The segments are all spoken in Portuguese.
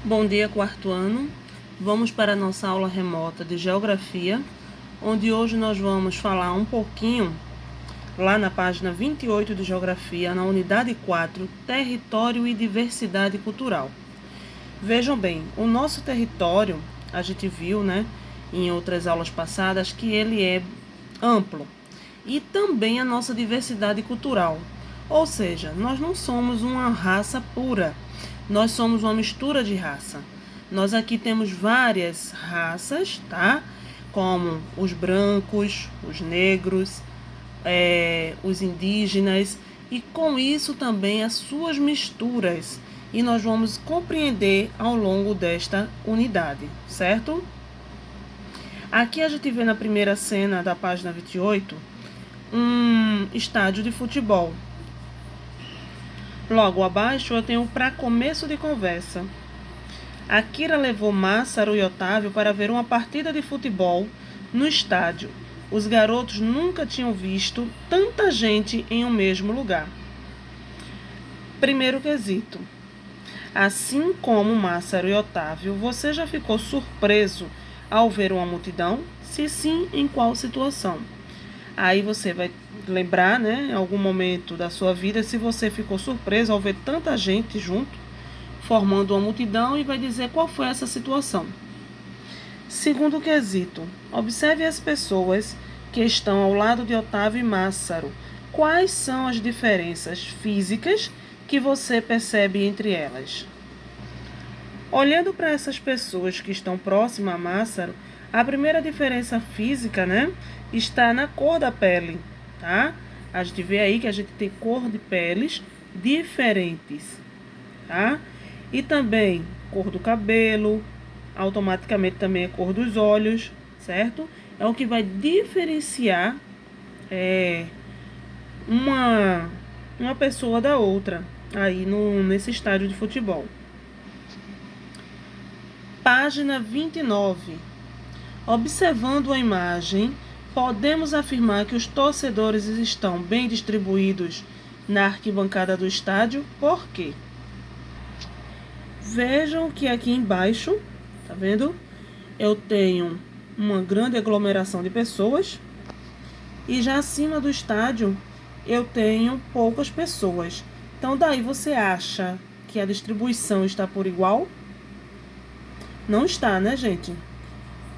Bom dia, quarto ano. Vamos para a nossa aula remota de Geografia, onde hoje nós vamos falar um pouquinho, lá na página 28 de Geografia, na unidade 4, Território e Diversidade Cultural. Vejam bem, o nosso território, a gente viu, em outras aulas passadas, que ele é amplo. E também a nossa diversidade cultural. Ou seja, nós não somos uma raça pura, nós somos uma mistura de raça. Nós aqui temos várias raças, tá? Como os brancos, os negros, os indígenas, e com isso também as suas misturas. E nós vamos compreender ao longo desta unidade, certo? Aqui a gente vê na primeira cena da página 28 um estádio de futebol. Logo abaixo eu tenho para começo de conversa. Akira levou Massaro e Otávio para ver uma partida de futebol no estádio. Os garotos nunca tinham visto tanta gente em um mesmo lugar. Primeiro quesito. Assim como Massaro e Otávio, você já ficou surpreso ao ver uma multidão? Se sim, em qual situação? Aí você vai lembrar, em algum momento da sua vida, se você ficou surpreso ao ver tanta gente junto, formando uma multidão, e vai dizer qual foi essa situação. Segundo quesito, observe as pessoas que estão ao lado de Otávio e Massaro. Quais são as diferenças físicas que você percebe entre elas? Olhando para essas pessoas que estão próximas a Massaro, a primeira diferença física, está na cor da pele, tá? A gente vê aí que a gente tem cor de peles diferentes, tá? E também cor do cabelo, automaticamente também a cor dos olhos, certo? É o que vai diferenciar uma pessoa da outra aí nesse estádio de futebol. Página 29. Observando a imagem, podemos afirmar que os torcedores estão bem distribuídos na arquibancada do estádio. Por quê? Vejam que aqui embaixo, tá vendo? Eu tenho uma grande aglomeração de pessoas e já acima do estádio eu tenho poucas pessoas. Então daí você acha que a distribuição está por igual? Não está, né, gente?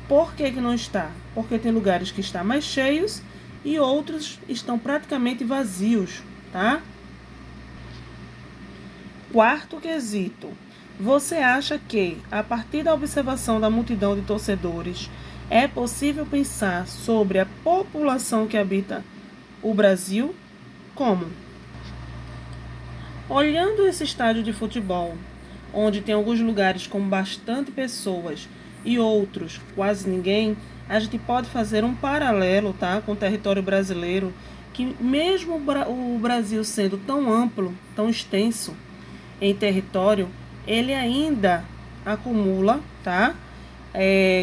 Por que não está? Porque tem lugares que estão mais cheios e outros estão praticamente vazios, tá? Quarto quesito. Você acha que, a partir da observação da multidão de torcedores, é possível pensar sobre a população que habita o Brasil? Como? Olhando esse estádio de futebol, onde tem alguns lugares com bastante pessoas e outros quase ninguém, a gente pode fazer um paralelo, tá, com o território brasileiro, que mesmo o Brasil sendo tão amplo, tão extenso em território, ele ainda acumula, tá,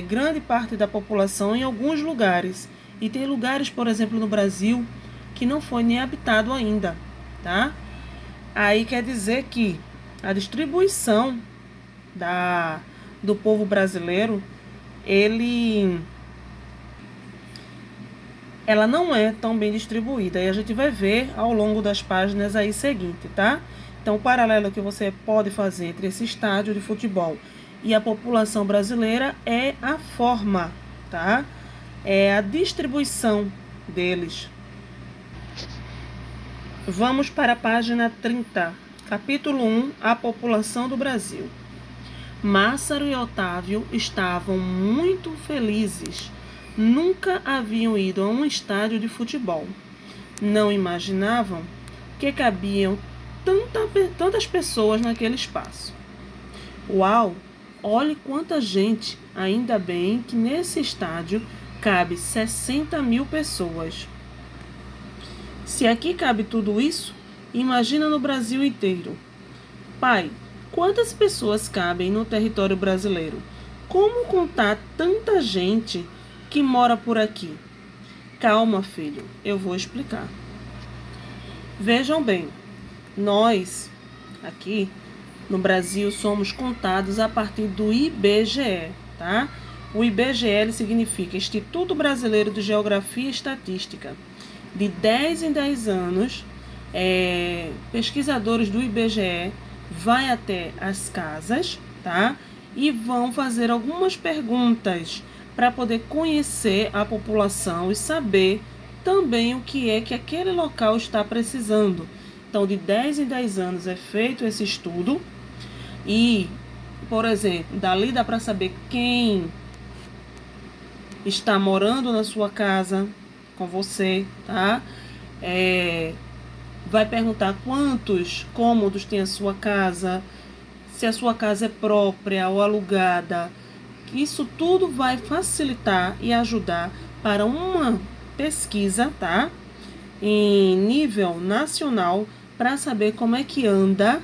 grande parte da população em alguns lugares. E tem lugares, por exemplo, no Brasil, que não foi nem habitado ainda, tá? Aí quer dizer que a distribuição do povo brasileiro, ela não é tão bem distribuída. E a gente vai ver ao longo das páginas aí seguinte, tá? Então, o paralelo que você pode fazer entre esse estádio de futebol e a população brasileira é a forma, tá? É a distribuição deles. Vamos para a página 30, capítulo 1, a população do Brasil. Massaro e Otávio estavam muito felizes. Nunca haviam ido a um estádio de futebol. Não imaginavam que cabiam tantas pessoas naquele espaço. Uau! Olhe quanta gente! Ainda bem que nesse estádio cabe 60.000 pessoas. Se aqui cabe tudo isso, imagina no Brasil inteiro. Pai, quantas pessoas cabem no território brasileiro? Como contar tanta gente que mora por aqui? Calma, filho, eu vou explicar. Vejam bem, nós aqui no Brasil somos contados a partir do IBGE, tá? O IBGE significa Instituto Brasileiro de Geografia e Estatística. De 10 em 10 anos, pesquisadores do IBGE vai até as casas, tá? E vão fazer algumas perguntas para poder conhecer a população e saber também o que é que aquele local está precisando. Então, de 10 em 10 anos é feito esse estudo e, por exemplo, dali dá para saber quem está morando na sua casa com você, tá? Vai perguntar quantos cômodos tem a sua casa, se a sua casa é própria ou alugada. Isso tudo vai facilitar e ajudar para uma pesquisa, tá? Em nível nacional, para saber como é que anda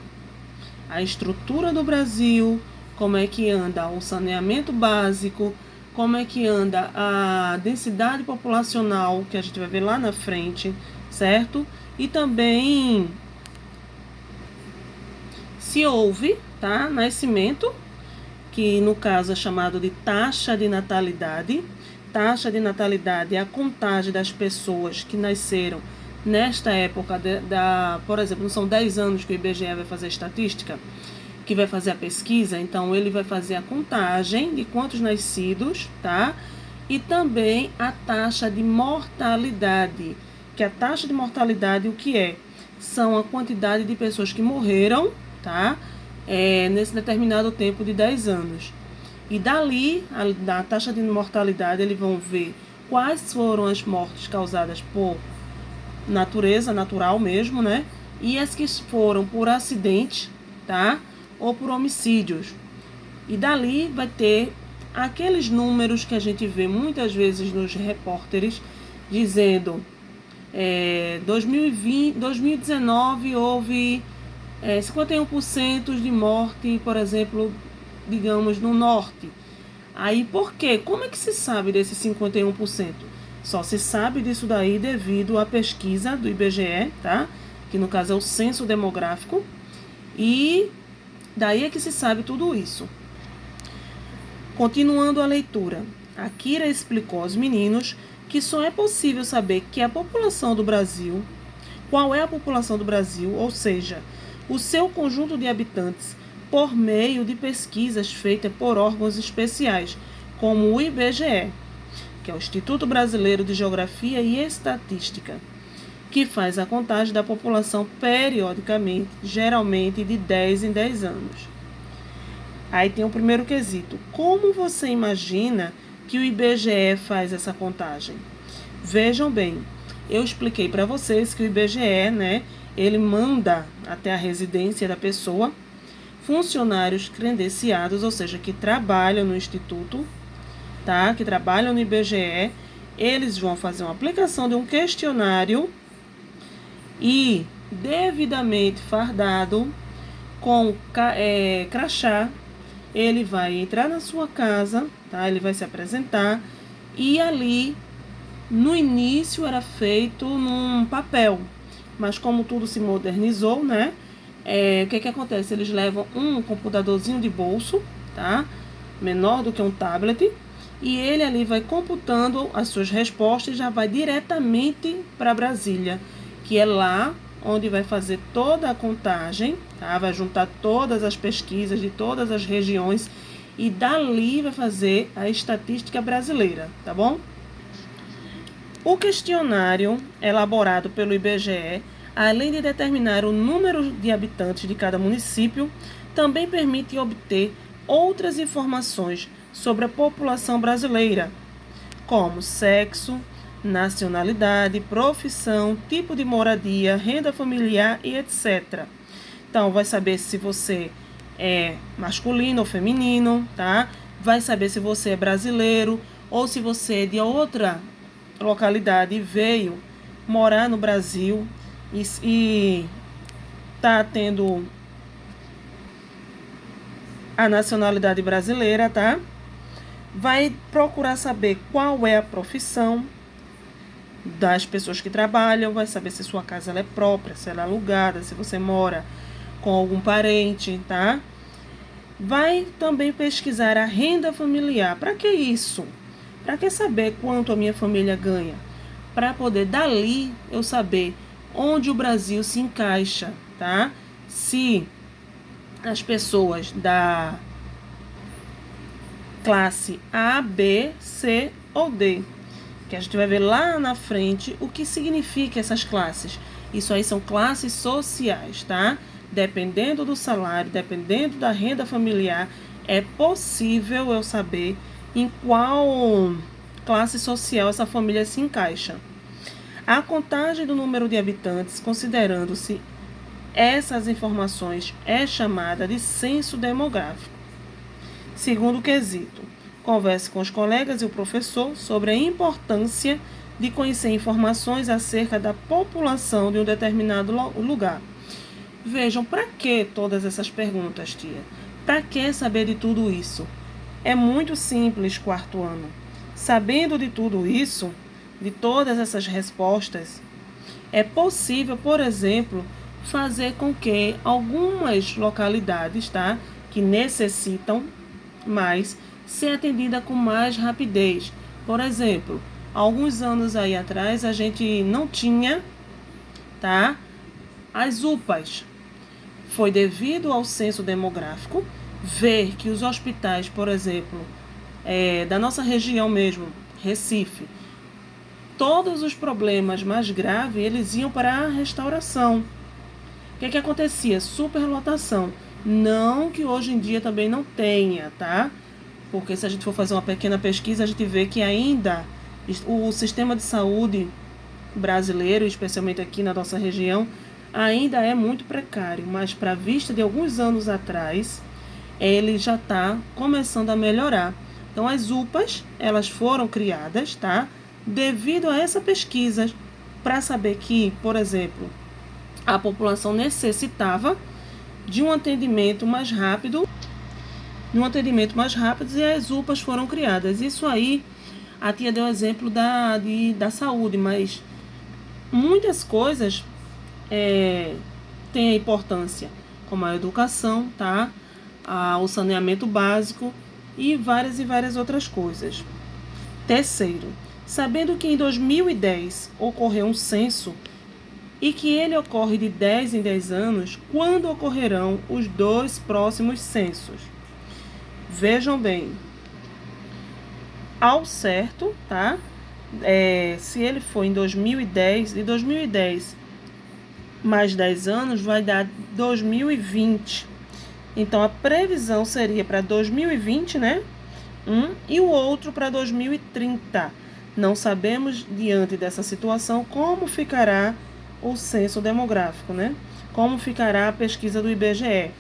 a estrutura do Brasil, como é que anda o saneamento básico, como é que anda a densidade populacional, que a gente vai ver lá na frente, certo? E também se houve, tá, nascimento, que no caso é chamado de taxa de natalidade. Taxa de natalidade é a contagem das pessoas que nasceram nesta época, por exemplo, não são 10 anos que o IBGE vai fazer a estatística, que vai fazer a pesquisa, então ele vai fazer a contagem de quantos nascidos, tá? E também a taxa de mortalidade, que a taxa de mortalidade, o que é? São a quantidade de pessoas que morreram, tá? Nesse determinado tempo de 10 anos. E dali, da taxa de mortalidade, eles vão ver quais foram as mortes causadas por natureza, natural mesmo, né? E as que foram por acidente, tá? Ou por homicídios. E dali vai ter aqueles números que a gente vê muitas vezes nos repórteres, dizendo 2019 houve 51% de morte, por exemplo, digamos, no norte. Aí, por quê? Como é que se sabe desses 51%? Só se sabe disso daí devido à pesquisa do IBGE, tá? Que no caso é o censo demográfico. E daí é que se sabe tudo isso. Continuando a leitura. A Kira explicou aos meninos que só é possível saber que a população do Brasil, qual é a população do Brasil, ou seja, o seu conjunto de habitantes, por meio de pesquisas feitas por órgãos especiais, como o IBGE, que é o Instituto Brasileiro de Geografia e Estatística, que faz a contagem da população periodicamente, geralmente de 10 em 10 anos. Aí tem o primeiro quesito. Como você imagina que o IBGE faz essa contagem? Vejam bem, eu expliquei para vocês que o IBGE, né, ele manda até a residência da pessoa funcionários credenciados, ou seja, que trabalham no Instituto, tá? Que trabalham no IBGE. Eles vão fazer uma aplicação de um questionário e devidamente fardado com crachá. Ele vai entrar na sua casa, tá? Ele vai se apresentar e ali no início era feito num papel, mas como tudo se modernizou, né? O que acontece? Eles levam um computadorzinho de bolso, tá? Menor do que um tablet, e ele ali vai computando as suas respostas e já vai diretamente para Brasília, que é lá onde vai fazer toda a contagem, tá? Vai juntar todas as pesquisas de todas as regiões e dali vai fazer a estatística brasileira, tá bom? O questionário elaborado pelo IBGE, além de determinar o número de habitantes de cada município, também permite obter outras informações sobre a população brasileira, como sexo, nacionalidade, profissão, tipo de moradia, renda familiar e etc. Então, vai saber se você é masculino ou feminino, tá? Vai saber se você é brasileiro ou se você é de outra localidade e veio morar no Brasil e tá tendo a nacionalidade brasileira, tá? Vai procurar saber qual é a profissão das pessoas que trabalham, vai saber se sua casa ela é própria, se ela é alugada, se você mora com algum parente, tá? Vai também pesquisar a renda familiar. Para que isso? Para que saber quanto a minha família ganha? Para poder dali eu saber onde o Brasil se encaixa, tá? Se as pessoas da classe A, B, C ou D, que a gente vai ver lá na frente o que significa essas classes. Isso aí são classes sociais, tá? Dependendo do salário, dependendo da renda familiar, é possível eu saber em qual classe social essa família se encaixa. A contagem do número de habitantes, considerando-se essas informações, é chamada de censo demográfico. Segundo quesito, converse com os colegas e o professor sobre a importância de conhecer informações acerca da população de um determinado lugar. Vejam, para que todas essas perguntas, tia? Para que saber de tudo isso? É muito simples, quarto ano. Sabendo de tudo isso, de todas essas respostas, é possível, por exemplo, fazer com que algumas localidades, tá, que necessitam mais, ser atendida com mais rapidez. Por exemplo, alguns anos aí atrás a gente não tinha, tá, as UPAs. Foi devido ao censo demográfico ver que os hospitais, por exemplo, da nossa região mesmo, Recife, todos os problemas mais graves eles iam para a restauração. O que acontecia? Superlotação. Não que hoje em dia também não tenha, tá? Porque se a gente for fazer uma pequena pesquisa, a gente vê que ainda o sistema de saúde brasileiro, especialmente aqui na nossa região, ainda é muito precário. Mas para a vista de alguns anos atrás, ele já está começando a melhorar. Então as UPAs, elas foram criadas, tá? Devido a essa pesquisa, para saber que, por exemplo, a população necessitava de um atendimento mais rápido, e as UPAs foram criadas. Isso aí, a tia deu exemplo da saúde, mas muitas coisas têm a importância, como a educação, tá? O saneamento básico e várias outras coisas. Terceiro, sabendo que em 2010 ocorreu um censo e que ele ocorre de 10 em 10 anos, quando ocorrerão os 2 próximos censos? Vejam bem, ao certo, tá? Se ele for em 2010, de 2010 mais 10 anos vai dar 2020. Então a previsão seria para 2020, né? E o outro para 2030. Não sabemos, diante dessa situação, como ficará o censo demográfico, né? Como ficará a pesquisa do IBGE.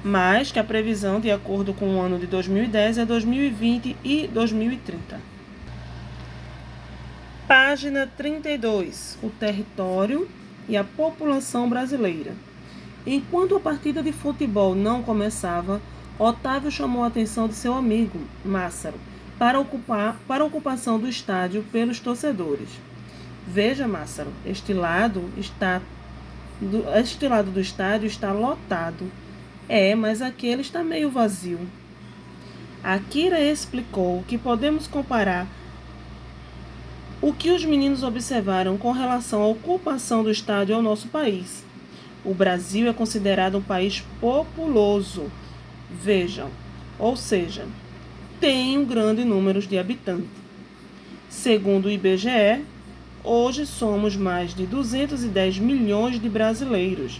Mas que a previsão, de acordo com o ano de 2010, é 2020 e 2030. Página 32. O território e a população brasileira. Enquanto a partida de futebol não começava, Otávio chamou a atenção de seu amigo, Mássaro, para a ocupação do estádio pelos torcedores. Veja, Mássaro, este lado do estádio está lotado. Mas aquele está meio vazio. Akira explicou que podemos comparar o que os meninos observaram com relação à ocupação do estádio ao nosso país. O Brasil é considerado um país populoso. Vejam, ou seja, tem um grande número de habitantes. Segundo o IBGE, hoje somos mais de 210 milhões de brasileiros.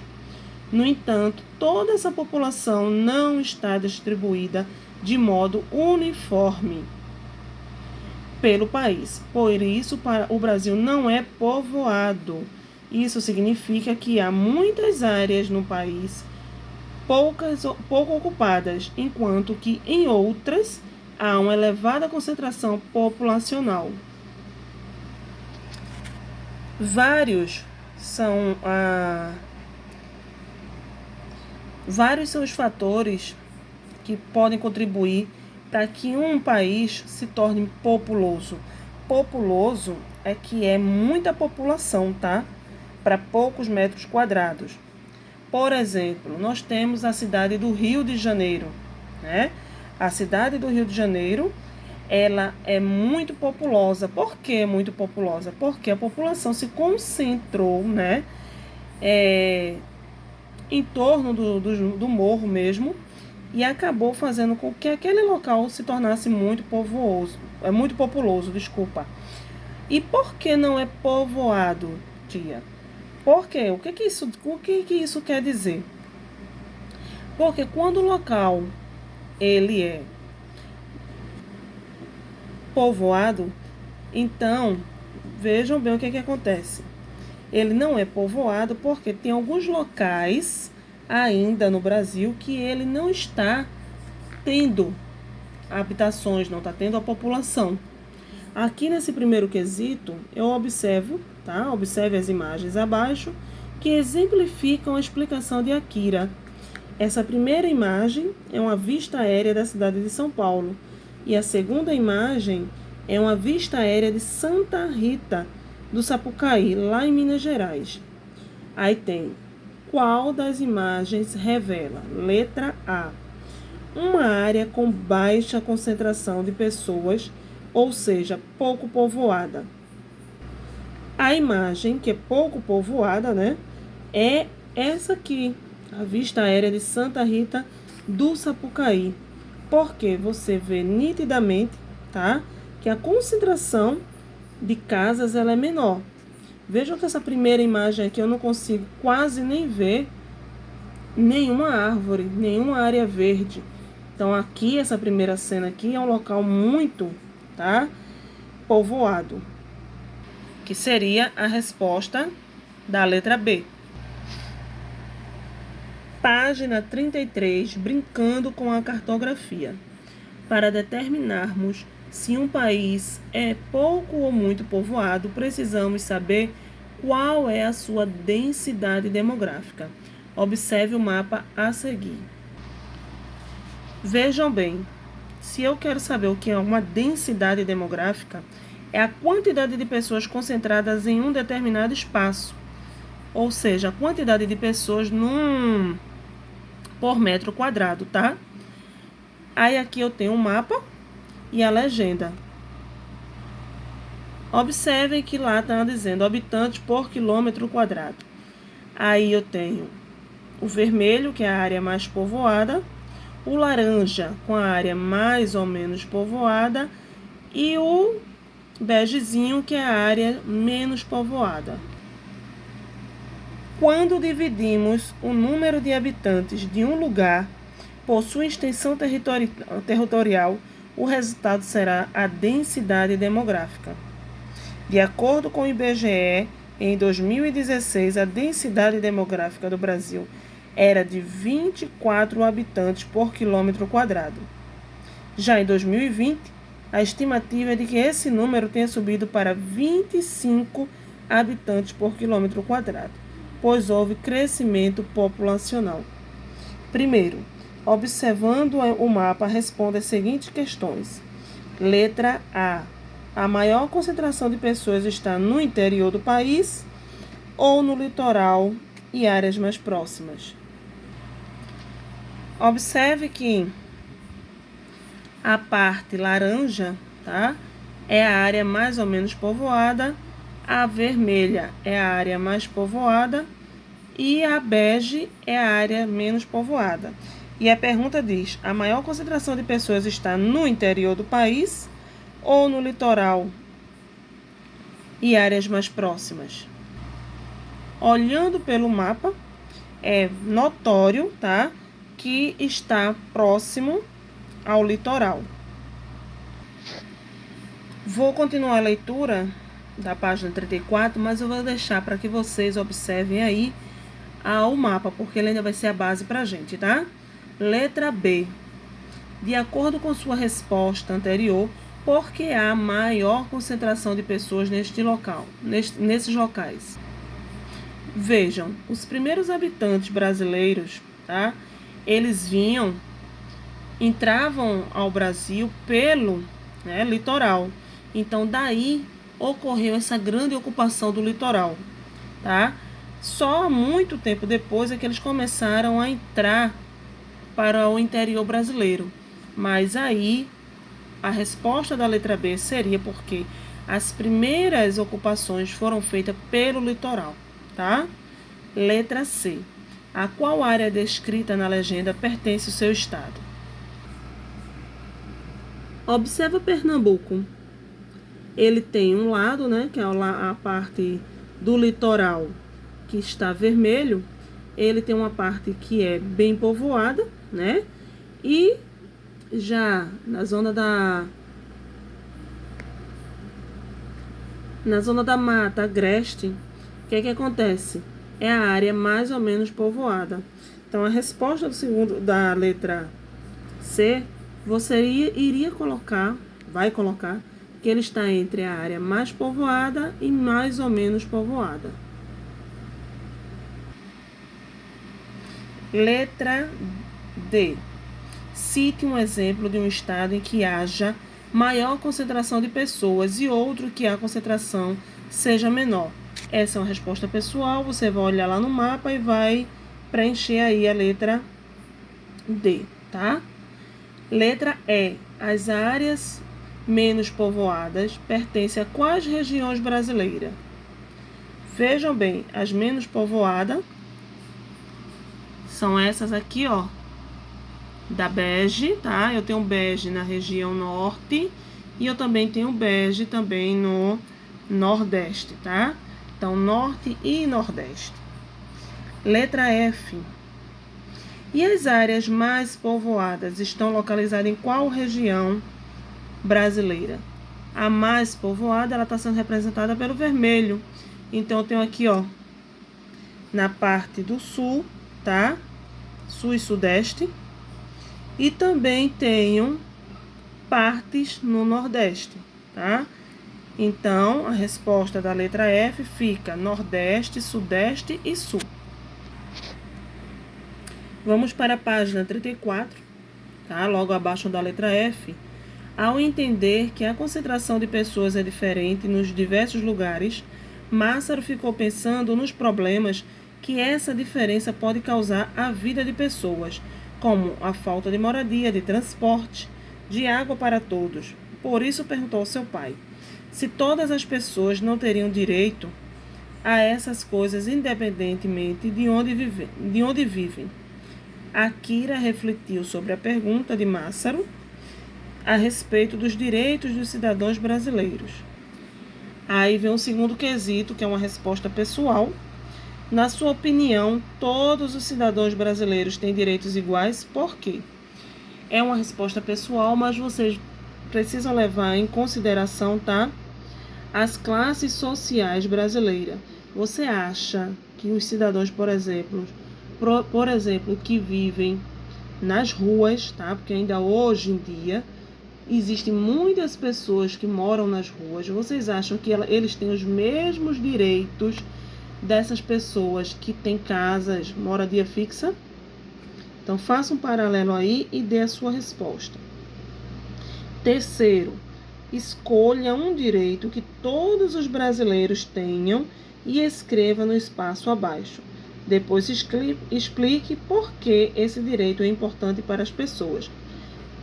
No entanto, toda essa população não está distribuída de modo uniforme pelo país. Por isso, o Brasil não é povoado. Isso significa que há muitas áreas no país pouco ocupadas, enquanto que em outras há uma elevada concentração populacional. Vários são os fatores que podem contribuir para que um país se torne populoso. Populoso é que é muita população, tá? Para poucos metros quadrados. Por exemplo, nós temos a cidade do Rio de Janeiro, né? A cidade do Rio de Janeiro, ela é muito populosa. Por que é muito populosa? Porque a população se concentrou, né? Em torno do morro mesmo, e acabou fazendo com que aquele local se tornasse muito muito populoso, desculpa. E por que não é povoado, tia? Por quê? O que isso quer dizer? Porque quando o local ele é povoado, então vejam bem o que acontece. Ele não é povoado porque tem alguns locais ainda no Brasil que ele não está tendo habitações, não está tendo a população. Aqui nesse primeiro quesito, eu observo, tá? Observe as imagens abaixo, que exemplificam a explicação de Akira. Essa primeira imagem é uma vista aérea da cidade de São Paulo. E a segunda imagem é uma vista aérea de Santa Rita do Sapucaí, lá em Minas Gerais. Aí tem, qual das imagens revela? Letra A. Uma área com baixa concentração de pessoas, ou seja, pouco povoada. A imagem que é pouco povoada, né, é essa aqui, a vista aérea de Santa Rita do Sapucaí. Porque você vê nitidamente, tá, que a concentração de casas ela é menor. Vejam que essa primeira imagem aqui eu não consigo quase nem ver nenhuma árvore, nenhuma área verde. Então aqui, essa primeira cena aqui é um local muito, tá, povoado, que seria a resposta da letra B. Página 33, brincando com a cartografia. Para determinarmos se um país é pouco ou muito povoado, precisamos saber qual é a sua densidade demográfica. Observe o mapa a seguir. Vejam bem, se eu quero saber o que é uma densidade demográfica, é a quantidade de pessoas concentradas em um determinado espaço, ou seja, a quantidade de pessoas por metro quadrado, tá? Aí aqui eu tenho o mapa e a legenda. Observem que lá está dizendo habitantes por quilômetro quadrado. Aí eu tenho o vermelho, que é a área mais povoada, o laranja, com a área mais ou menos povoada, e o begezinho, que é a área menos povoada. Quando dividimos o número de habitantes de um lugar por sua extensão territorial, o resultado será a densidade demográfica. De acordo com o IBGE, em 2016, a densidade demográfica do Brasil era de 24 habitantes por quilômetro quadrado. Já em 2020, a estimativa é de que esse número tenha subido para 25 habitantes por quilômetro quadrado, pois houve crescimento populacional. Primeiro, observando o mapa, responda as seguintes questões. Letra A. A maior concentração de pessoas está no interior do país ou no litoral e áreas mais próximas? Observe que a parte laranja, tá, é a área mais ou menos povoada, a vermelha é a área mais povoada e a bege é a área menos povoada. E a pergunta diz: a maior concentração de pessoas está no interior do país ou no litoral e áreas mais próximas? Olhando pelo mapa, é notório, tá, que está próximo ao litoral. Vou continuar a leitura da página 34, mas eu vou deixar para que vocês observem aí o mapa, porque ele ainda vai ser a base para a gente, tá? Letra B. De acordo com sua resposta anterior, por que há maior concentração de pessoas nesses locais? Vejam, os primeiros habitantes brasileiros, tá? Eles entravam ao Brasil pelo, né, litoral. Então, daí ocorreu essa grande ocupação do litoral, tá? Só muito tempo depois é que eles começaram a entrar para o interior brasileiro. Mas aí a resposta da letra B seria porque as primeiras ocupações foram feitas pelo litoral, tá? Letra C. A qual área descrita na legenda pertence ao seu estado? Observa Pernambuco. Ele tem um lado, né, que é a parte do litoral que está vermelho. Ele tem uma parte que é bem povoada, né? E já na zona da mata agreste, o que vai é a área mais ou menos povoada. Então, a resposta da letra C, você vai colocar que ele está entre a área mais povoada e mais ou menos povoada. Letra D. Cite um exemplo de um estado em que haja maior concentração de pessoas e outro que a concentração seja menor. Essa é uma resposta pessoal, você vai olhar lá no mapa e vai preencher aí a letra D, tá? Letra E. As áreas menos povoadas pertencem a quais regiões brasileiras? Vejam bem, as menos povoadas são essas aqui, ó, da bege, tá? Eu tenho bege na região norte e eu também tenho bege também no nordeste, tá? Então, norte e nordeste. Letra F. E as áreas mais povoadas estão localizadas em qual região brasileira? A mais povoada, ela está sendo representada pelo vermelho. Então, eu tenho aqui, ó, na parte do sul, tá? Sul e sudeste. E também tenho partes no nordeste, tá? Então, a resposta da letra F fica nordeste, sudeste e sul. Vamos para a página 34, tá? Logo abaixo da letra F. Ao entender que a concentração de pessoas é diferente nos diversos lugares, Massaro ficou pensando nos problemas que essa diferença pode causar à vida de pessoas, como a falta de moradia, de transporte, de água para todos. Por isso perguntou ao seu pai se todas as pessoas não teriam direito a essas coisas independentemente de onde vivem. Akira refletiu sobre a pergunta de Massaro a respeito dos direitos dos cidadãos brasileiros. Aí vem o segundo quesito, que é uma resposta pessoal. Na sua opinião, todos os cidadãos brasileiros têm direitos iguais? Por quê? É uma resposta pessoal, mas vocês precisam levar em consideração, tá? As classes sociais brasileiras. Você acha que os cidadãos, por exemplo, que vivem nas ruas, tá? Porque ainda hoje em dia existem muitas pessoas que moram nas ruas. Vocês acham que eles têm os mesmos direitos dessas pessoas que têm casas, moradia fixa? Então, faça um paralelo aí e dê a sua resposta. Terceiro, escolha um direito que todos os brasileiros tenham e escreva no espaço abaixo. Depois explique por que esse direito é importante para as pessoas.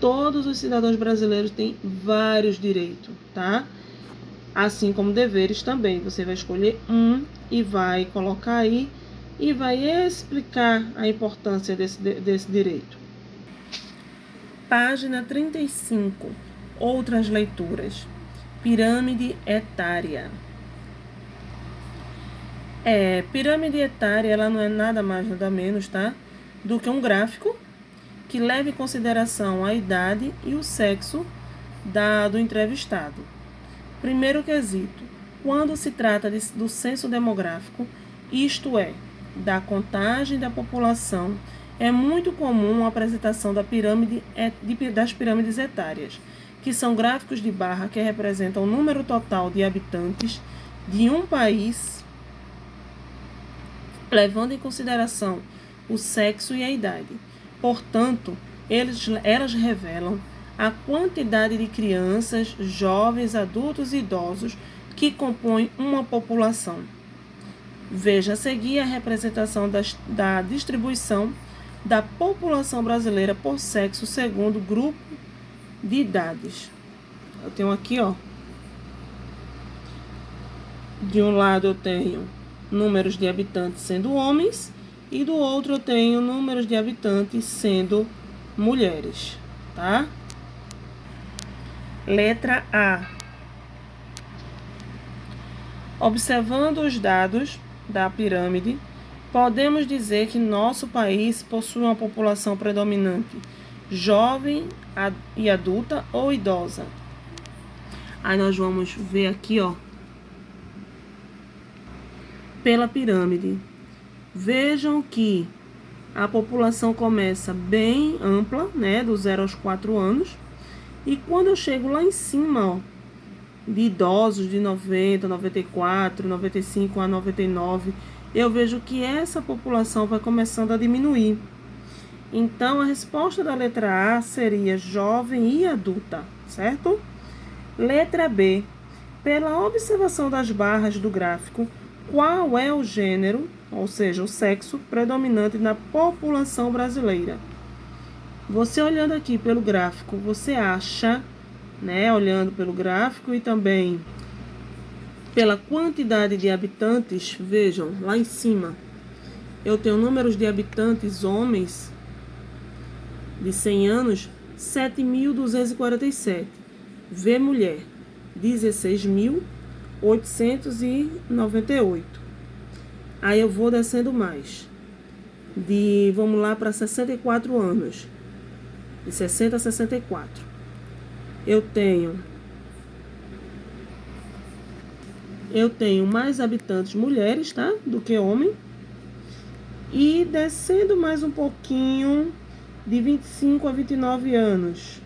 Todos os cidadãos brasileiros têm vários direitos, tá? Assim como deveres também. Você vai escolher um e vai colocar aí e vai explicar a importância desse direito. Página 35. Outras leituras. Pirâmide etária. Pirâmide etária, ela não é nada mais, nada menos, tá? Do que um gráfico que leva em consideração a idade e o sexo do entrevistado. Primeiro quesito. Quando se trata do censo demográfico, isto é, da contagem da população, é muito comum a apresentação das pirâmides etárias, que são gráficos de barra que representam o número total de habitantes de um país, levando em consideração o sexo e a idade. Portanto, elas revelam a quantidade de crianças, jovens, adultos e idosos que compõem uma população. Veja a seguir a representação da distribuição da população brasileira por sexo segundo grupo de idades. Eu tenho aqui, ó. De um lado eu tenho números de habitantes sendo homens e do outro eu tenho números de habitantes sendo mulheres, tá? Letra A. Observando os dados da pirâmide, podemos dizer que nosso país possui uma população predominante jovem e adulta ou idosa. Aí nós vamos ver aqui, ó, pela pirâmide. Vejam que a população começa bem ampla, né, do 0 aos 4 anos. E quando eu chego lá em cima, ó, de idosos de 90, 94, 95 a 99, eu vejo que essa população vai começando a diminuir. Então, a resposta da letra A seria jovem e adulta, certo? Letra B. Pela observação das barras do gráfico, qual é o gênero, ou seja, o sexo predominante na população brasileira? Você olhando aqui pelo gráfico, você acha, né, olhando pelo gráfico e também pela quantidade de habitantes, vejam, lá em cima, eu tenho números de habitantes homens de 100 anos, 7.247. V mulher, 16.898. Aí eu vou descendo mais. Vamos lá para 64 anos. De 60 a 64. Eu tenho mais habitantes mulheres, tá? Do que homem. E descendo mais um pouquinho, de 25 a 29 anos.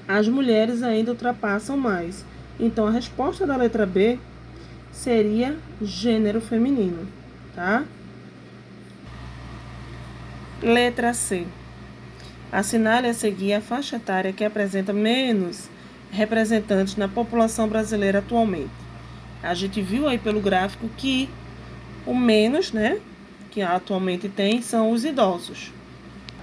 As mulheres ainda ultrapassam mais. Então, a resposta da letra B seria gênero feminino, tá? Letra C. Assinale a seguir a faixa etária que apresenta menos representantes na população brasileira atualmente. A gente viu aí pelo gráfico que o menos, né, que atualmente tem são os idosos.